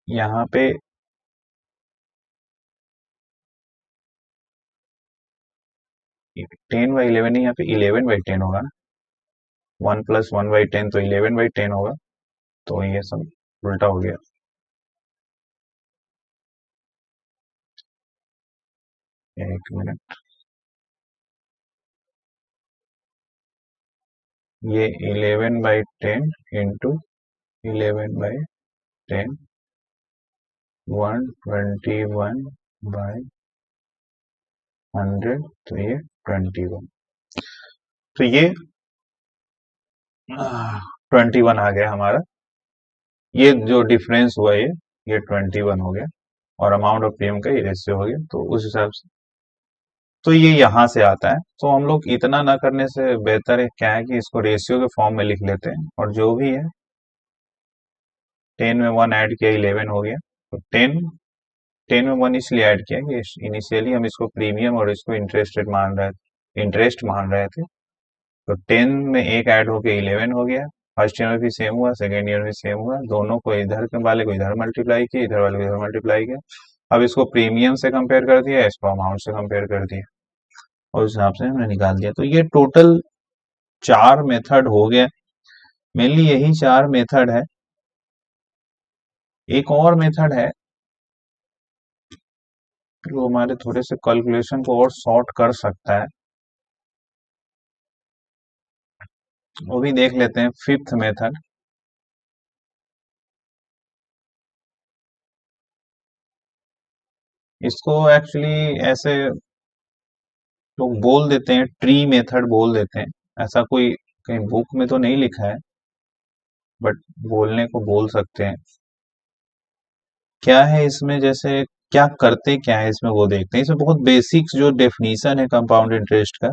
यहाँ पे 10/11 नहीं, यहाँ पे 11/10 होगा ना। 1 + 1/10 तो 11/10 होगा, तो ये सब उल्टा हो गया। एक मिनट, ये 11/10 इंटू 11/10 121/100, तो ये 21। तो ये 21 आ गया हमारा, ये जो डिफरेंस हुआ ये 21 हो गया, और अमाउंट ऑफ प्रीमियम का ये रेशियो हो गया। तो उस हिसाब से तो ये यहाँ से आता है। तो हम लोग इतना ना करने से बेहतर है क्या है कि इसको रेशियो के फॉर्म में लिख लेते हैं, और जो भी है 10 में 1 ऐड किया 11 हो गया। तो 10 में 1 इसलिए ऐड किया कि इनिशियली हम इसको प्रीमियम और इसको इंटरेस्ट मान रहे थे। तो 10 में एक ऐड होके 11 हो गया। फर्स्ट ईयर में भी सेम हुआ, सेकेंड ईयर में सेम हुआ, दोनों को इधर के वाले को इधर मल्टीप्लाई किया, इधर वाले को इधर मल्टीप्लाई किया। अब इसको प्रीमियम से कंपेयर कर दिया, इसको अमाउंट से कंपेयर कर दिया, और उस हिसाब से हमने निकाल दिया। तो ये टोटल 4 मेथड हो गया, मेनली यही 4 मेथड है। एक और मेथड है जो हमारे थोड़े से कैलकुलेशन को और शॉर्ट कर सकता है, वो भी देख लेते हैं। फिफ्थ मेथड, इसको एक्चुअली ऐसे लोग बोल देते हैं, ट्री मेथड बोल देते हैं। ऐसा कोई कहीं बुक में तो नहीं लिखा है, बट बोलने को बोल सकते हैं। क्या है इसमें, जैसे क्या करते क्या है इसमें वो देखते हैं। इसमें बहुत बेसिक्स जो डेफिनीशन है कंपाउंड इंटरेस्ट का,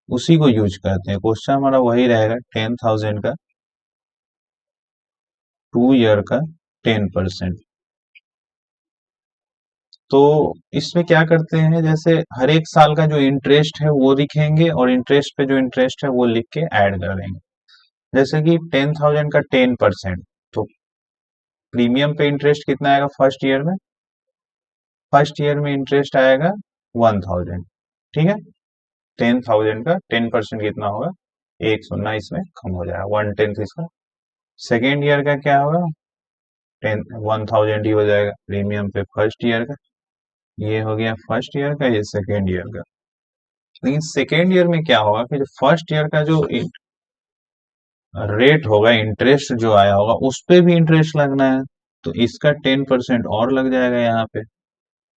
उसी को यूज करते हैं। क्वेश्चन हमारा वही रहेगा, 10,000 का 2 ईयर का 10%। तो इसमें क्या करते हैं, जैसे हर एक साल का जो इंटरेस्ट है वो लिखेंगे, और इंटरेस्ट पे जो इंटरेस्ट है वो लिख के ऐड कर देंगे। जैसे कि 10,000 का 10%, तो प्रीमियम पे इंटरेस्ट कितना आएगा फर्स्ट ईयर में? फर्स्ट ईयर में इंटरेस्ट आएगा 1,000। ठीक है, 10,000 का 10% कितना होगा? एक सुनना इसमें कम हो जाएगा, 1/10 इसका। सेकेंड ईयर का क्या होगा? 1,000 ही हो जाएगा प्रीमियम पे फर्स्ट ईयर का। ये हो गया फर्स्ट ईयर का, ये सेकेंड ईयर का। लेकिन सेकेंड ईयर में क्या होगा कि जो फर्स्ट ईयर का जो रेट होगा, इंटरेस्ट जो आया होगा, उस पे भी इंटरेस्ट लगना है, तो इसका 10% और लग जाएगा यहाँ पे।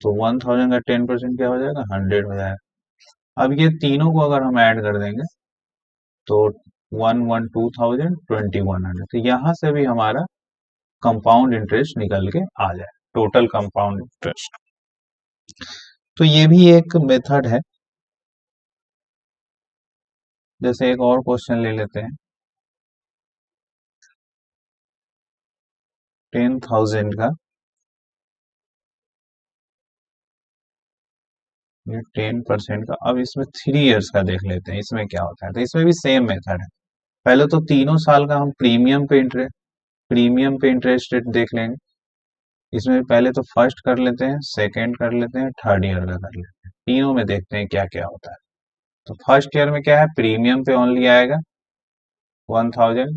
तो 1,000 का 10% क्या हो जाएगा? 100 हो जाएगा। अब ये तीनों को अगर हम ऐड कर देंगे तो 2,000 2,100, तो यहाँ से भी हमारा कंपाउंड इंटरेस्ट निकल के आ जाए, टोटल कंपाउंड इंटरेस्ट। तो ये भी एक मेथड है। जैसे एक और क्वेश्चन ले लेते हैं, 10,000 का ये 10% का। अब इसमें 3 इयर्स का देख लेते हैं, इसमें क्या होता है। तो इसमें भी सेम मेथड है। पहले तो तीनों साल का हम प्रीमियम पे इंटरेस्ट रेट देख लेंगे। इसमें पहले तो फर्स्ट कर लेते हैं, सेकंड कर लेते हैं, थर्ड ईयर का कर लेते हैं, तीनों में देखते हैं क्या क्या होता है। तो फर्स्ट ईयर में क्या है, प्रीमियम पे ओनली आएगा 1,000।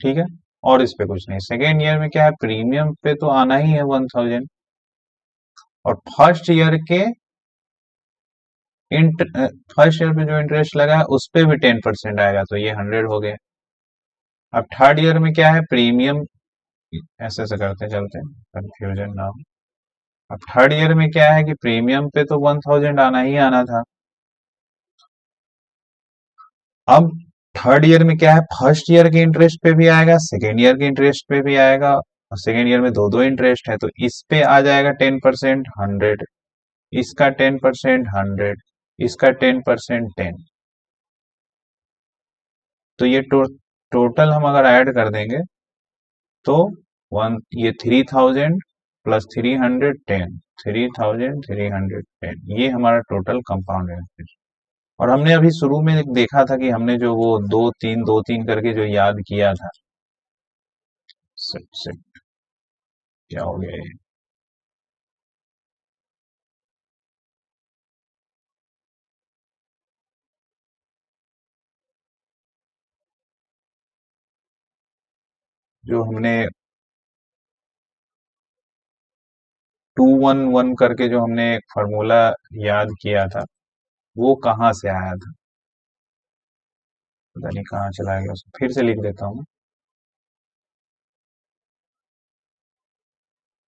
ठीक है, और इस पे कुछ नहीं। सेकेंड ईयर में क्या है, प्रीमियम पे तो आना ही है 1,000, और फर्स्ट ईयर पे जो इंटरेस्ट लगा है उस पे भी 10% आएगा, तो ये 100 हो गया। अब थर्ड ईयर में क्या है, प्रीमियम, ऐसे ऐसे करते चलते हैं, कंफ्यूजन ना हो। अब थर्ड ईयर में क्या है कि प्रीमियम पे तो 1,000 आना ही आना था। अब थर्ड ईयर में क्या है, फर्स्ट ईयर के इंटरेस्ट पे भी आएगा, सेकेंड ईयर के इंटरेस्ट पे भी आएगा, और सेकेंड ईयर में दो दो इंटरेस्ट है, तो इस पे आ जाएगा 10% 100, इसका 10% 100, इसका 10% 10। तो ये टोटल हम अगर ऐड कर देंगे तो ये 3,000 प्लस 310, 3,000 310, ये हमारा टोटल कंपाउंड इंटरेस्ट। और हमने अभी शुरू में देखा था कि हमने जो वो दो तीन करके जो याद किया था। सिट क्या हो गया ये? जो हमने 211 करके जो हमने एक फॉर्मूला याद किया था, वो कहाँ से आया था? पता नहीं कहाँ चला गया, उसको फिर से लिख देता हूँ।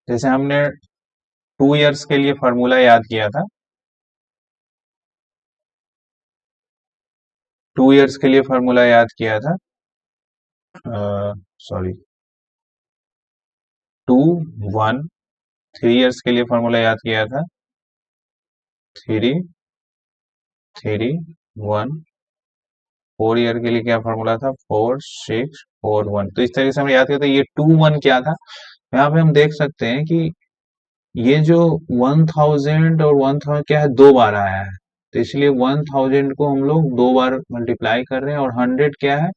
जैसे हमने 2 इयर्स के लिए फॉर्मूला याद किया था, 2 इयर्स के लिए फॉर्मूला याद किया था, सॉरी, 2 1, 3 इयर्स के लिए फॉर्मूला याद किया था, 3 3 1। 4 ईयर के लिए क्या फॉर्मूला था, 4 6 4 1। तो इस तरीके से हमने याद किया था। ये 2 1 क्या था, यहाँ पे हम देख सकते हैं कि ये जो 1,000 और 1,000 क्या है, दो बार आया है, तो इसलिए 1,000 को हम लोग दो बार मल्टीप्लाई कर रहे हैं, और 100 क्या है,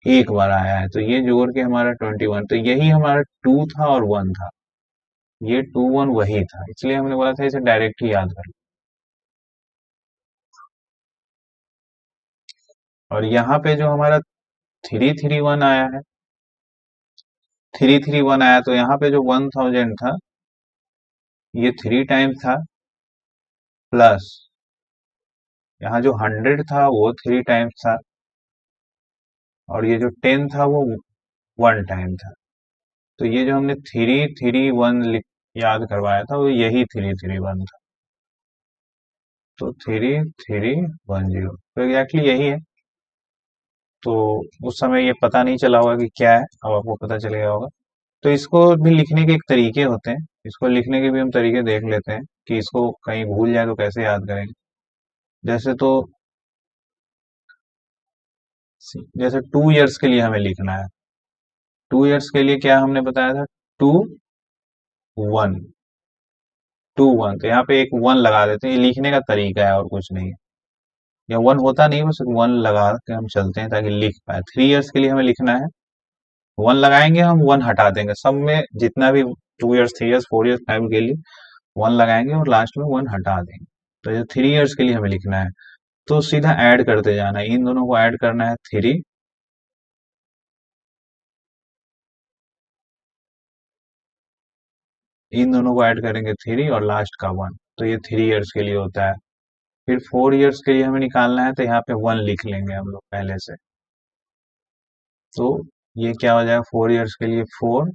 एक बार आया है, तो ये जोड़ के हमारा 21। तो यही हमारा 2 था और 1 था, ये 2 1 वही था, इसलिए हमने बोला था इसे डायरेक्ट ही याद कर लो। और यहाँ पे जो हमारा 3 3 1 आया है, 3 3 1 आया, तो यहाँ पे जो 1,000 था, ये 3 टाइम्स था, प्लस यहाँ जो 100 था वो 3 टाइम्स था, और ये जो 10 था वो 1 टाइम था। तो ये जो हमने 3 3 1 याद करवाया था, वो यही 3 3 1 था। तो 3 3 1 0, तो एग्जैक्टली यही है। तो उस समय ये पता नहीं चला होगा कि क्या है, अब आपको पता चल गया होगा। तो इसको भी लिखने के एक तरीके होते हैं, इसको लिखने के भी हम तरीके देख लेते हैं कि इसको कहीं भूल जाए तो कैसे याद करेंगे। जैसे तो जैसे 2 इयर्स के लिए हमें लिखना है, 2 इयर्स के लिए क्या हमने बताया था, 2 1, 2 1, तो यहाँ पे एक 1 लगा देते हैं, ये लिखने का तरीका है और कुछ नहीं है। या 1 होता नहीं, बस 1 लगा के हम चलते हैं ताकि लिख पाए। 3 इयर्स के लिए हमें लिखना है, 1 लगाएंगे, हम 1 हटा देंगे, सब में जितना भी 2 इयर्स, 3 इयर्स, 4 इयर्स, 5 के लिए 1 लगाएंगे और लास्ट में 1 हटा देंगे। तो ये 3 इयर्स के लिए हमें लिखना है, तो सीधा ऐड करते जाना है, इन दोनों को ऐड करना है 3, इन दोनों को ऐड करेंगे 3 और लास्ट का 1, तो ये 3 इयर्स के लिए होता है। फिर 4 इयर्स के लिए हमें निकालना है, तो यहाँ पे 1 लिख लेंगे हम लोग पहले से, तो ये क्या हो जाएगा 4 इयर्स के लिए 4,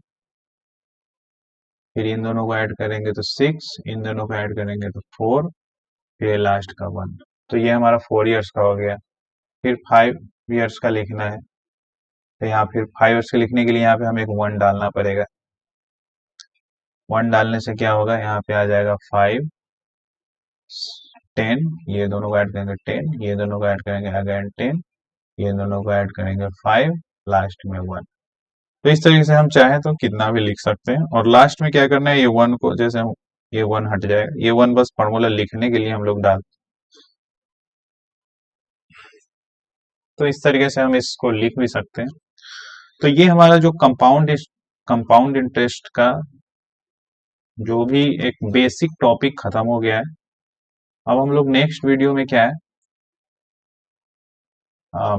फिर इन दोनों को ऐड करेंगे तो 6, इन दोनों को ऐड करेंगे तो 4, फिर लास्ट का 1, तो ये हमारा 4 इयर्स का हो गया। फिर 5 इयर्स का लिखना है, तो यहाँ फिर 5 इयर्स के लिखने के लिए यहाँ पे हमें एक 1 डालना पड़ेगा, 1 डालने से क्या होगा, यहाँ पे आ जाएगा 5, 10, ये दोनों को ऐड करेंगे 10, ये दोनों को ऐड करेंगे अगेन 10, ये दोनों को ऐड करेंगे 5, लास्ट में 1। तो इस तरीके से हम चाहें तो कितना भी लिख सकते हैं, और लास्ट में क्या करना है, ये 1 को जैसे हम, ये 1 हट जाएगा, ये 1 बस फॉर्मूला लिखने के लिए हम लोग डाल, तो इस तरीके से हम इसको लिख भी सकते हैं। तो ये हमारा जो कंपाउंड इंटरेस्ट का जो भी एक बेसिक टॉपिक खत्म हो गया है। अब हम लोग नेक्स्ट वीडियो में क्या है,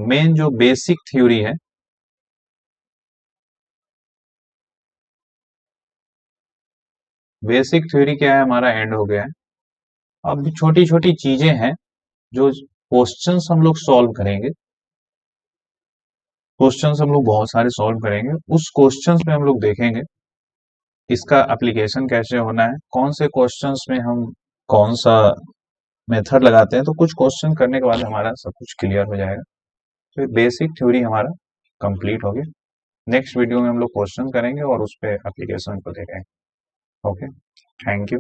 मेन जो बेसिक थ्योरी है, बेसिक थ्योरी क्या है हमारा एंड हो गया है। अब छोटी छोटी चीजें हैं जो क्वेश्चंस हम लोग सॉल्व करेंगे, क्वेश्चंस हम लोग बहुत सारे सॉल्व करेंगे, उस क्वेश्चंस में हम लोग देखेंगे इसका एप्लीकेशन कैसे होना है, कौन से क्वेश्चंस में हम कौन सा मेथड लगाते हैं, तो कुछ क्वेश्चन करने के बाद हमारा सब कुछ क्लियर हो जाएगा। तो बेसिक थ्योरी हमारा कंप्लीट हो गया। नेक्स्ट वीडियो में हम लोग क्वेश्चन करेंगे और उस पर एप्लीकेशन को देखेंगे। Okay, thank you.